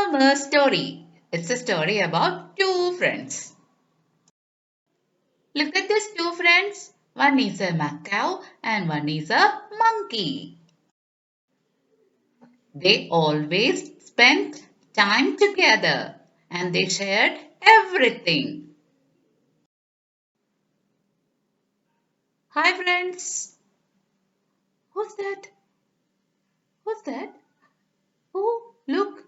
Summer Story. It's a story about two friends. Look at these two friends. One is a macaw and one is a monkey. They always spent time together and they shared everything. Hi, friends. Who's that? Who's that? Oh, look,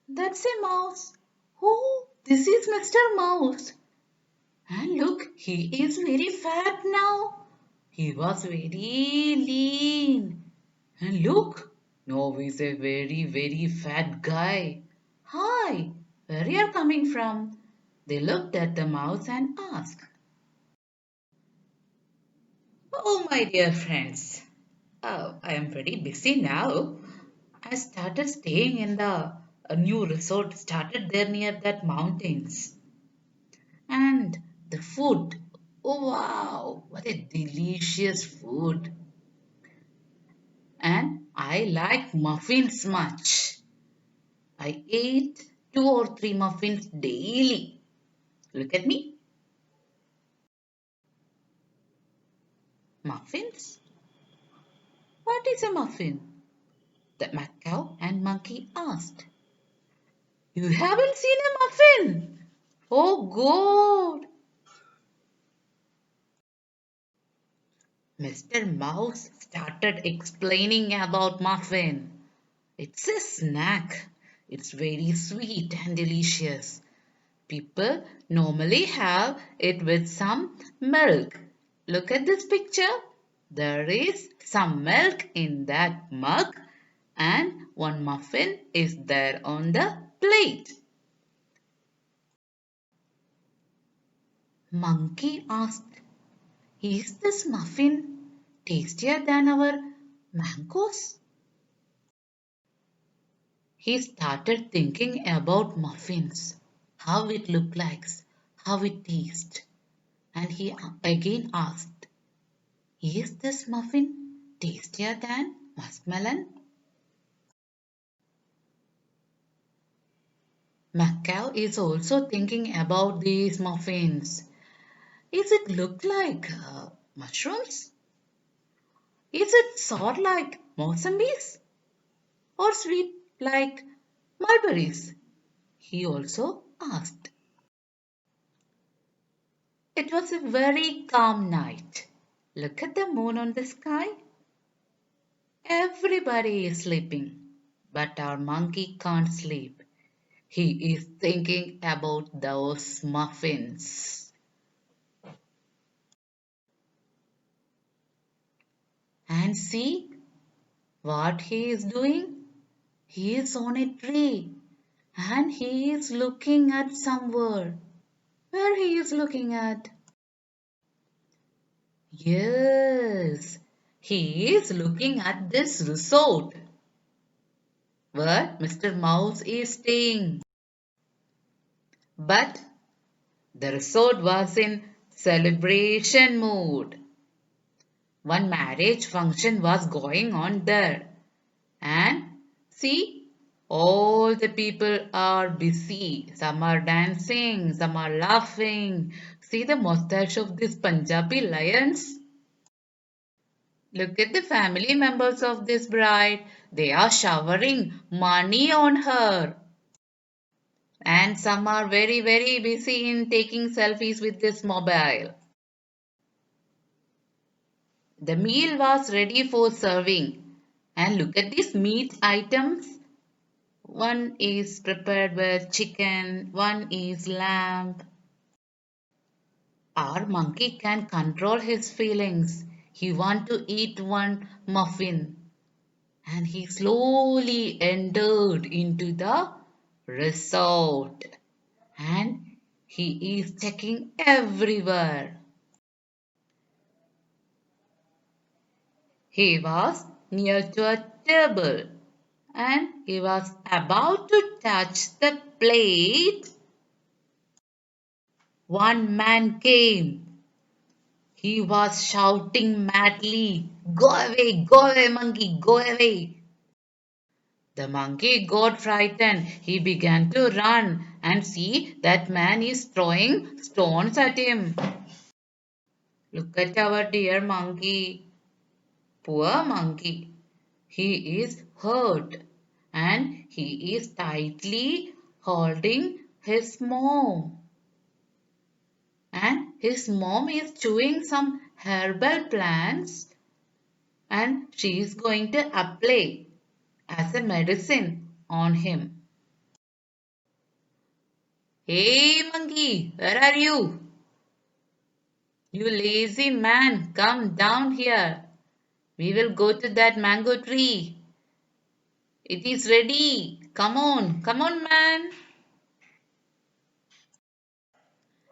that's a mouse. Oh, this is Mr. Mouse. And look, he is very fat now. He was very lean. And look, now he's a very fat guy. Hi, where you are coming from? They looked at the mouse and asked, Oh, my dear friends, I am very busy now. I started staying in a new resort, started there near that mountains. And the food, oh wow, what a delicious food. And I like muffins much. I ate 2 or 3 muffins daily. Look at me. Muffins? What is a muffin? The macaw and monkey asked. You haven't seen a muffin? Oh God! Mr. Mouse started explaining about muffin. It's a snack. It's very sweet and delicious. People normally have it with some milk. Look at this picture. There is some milk in that mug and one muffin is there on the plate. Monkey asked, Is this muffin tastier than our mangoes? He started thinking about muffins, how it looked like, how it tastes, and he again asked, Is this muffin tastier than muskmelon? Macaw is also thinking about these muffins. Is it look like mushrooms? Is it sour like mosambis? Or sweet like mulberries? He also asked. It was a very calm night. Look at the moon on the sky. Everybody is sleeping, but our monkey can't sleep. He is thinking about those muffins. And see what he is doing? He is on a tree and he is looking at somewhere. Where he is looking at? Yes, he is looking at this resort where Mr. Mouse is staying. But the resort was in celebration mood. One marriage function was going on there. And see, all the people are busy. Some are dancing, some are laughing. See the mustache of these Punjabi lions? Look at the family members of this bride. They are showering money on her. And some are very busy in taking selfies with this mobile. The meal was ready for serving. And look at these meat items. One is prepared with chicken, one is lamb. Our monkey can control his feelings. He want to eat one muffin. And he slowly entered into the resort. And he is checking everywhere. He was near to a table and he was about to touch the plate. One man came. He was shouting madly, go away, monkey, go away. The monkey got frightened. He began to run and see that man is throwing stones at him. Look at our dear monkey. Poor monkey. He is hurt and he is tightly holding his mom. And his mom is chewing some herbal plants and she is going to apply as a medicine on him. Hey monkey, where are you? You lazy man, come down here. We will go to that mango tree. It is ready. Come on man.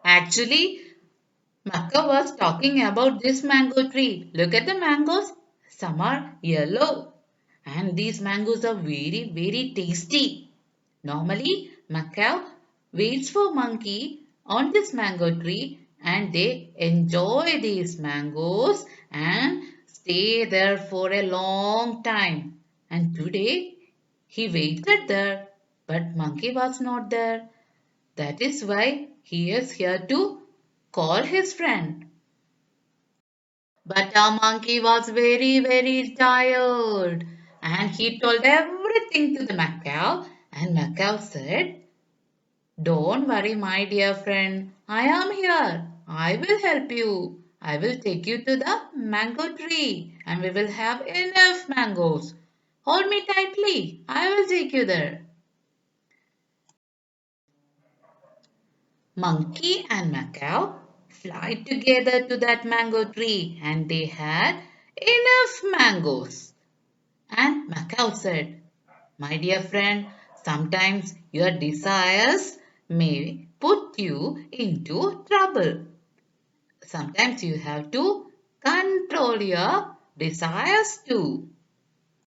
Actually, Makka was talking about this mango tree. Look at the mangoes. Some are yellow. And these mangoes are very tasty. Normally, Macau waits for monkey on this mango tree and they enjoy these mangoes and stay there for a long time. And today he waited there, but monkey was not there. That is why he is here to call his friend. But our monkey was very tired and he told everything to the macaw and macaw said, "Don't worry my dear friend, I am here. I will help you. I will take you to the mango tree and we will have enough mangoes. Hold me tightly. I will take you there." Monkey and macaw fly together to that mango tree and they had enough mangoes. And Macaw said, "My dear friend, sometimes your desires may put you into trouble. Sometimes you have to control your desires too."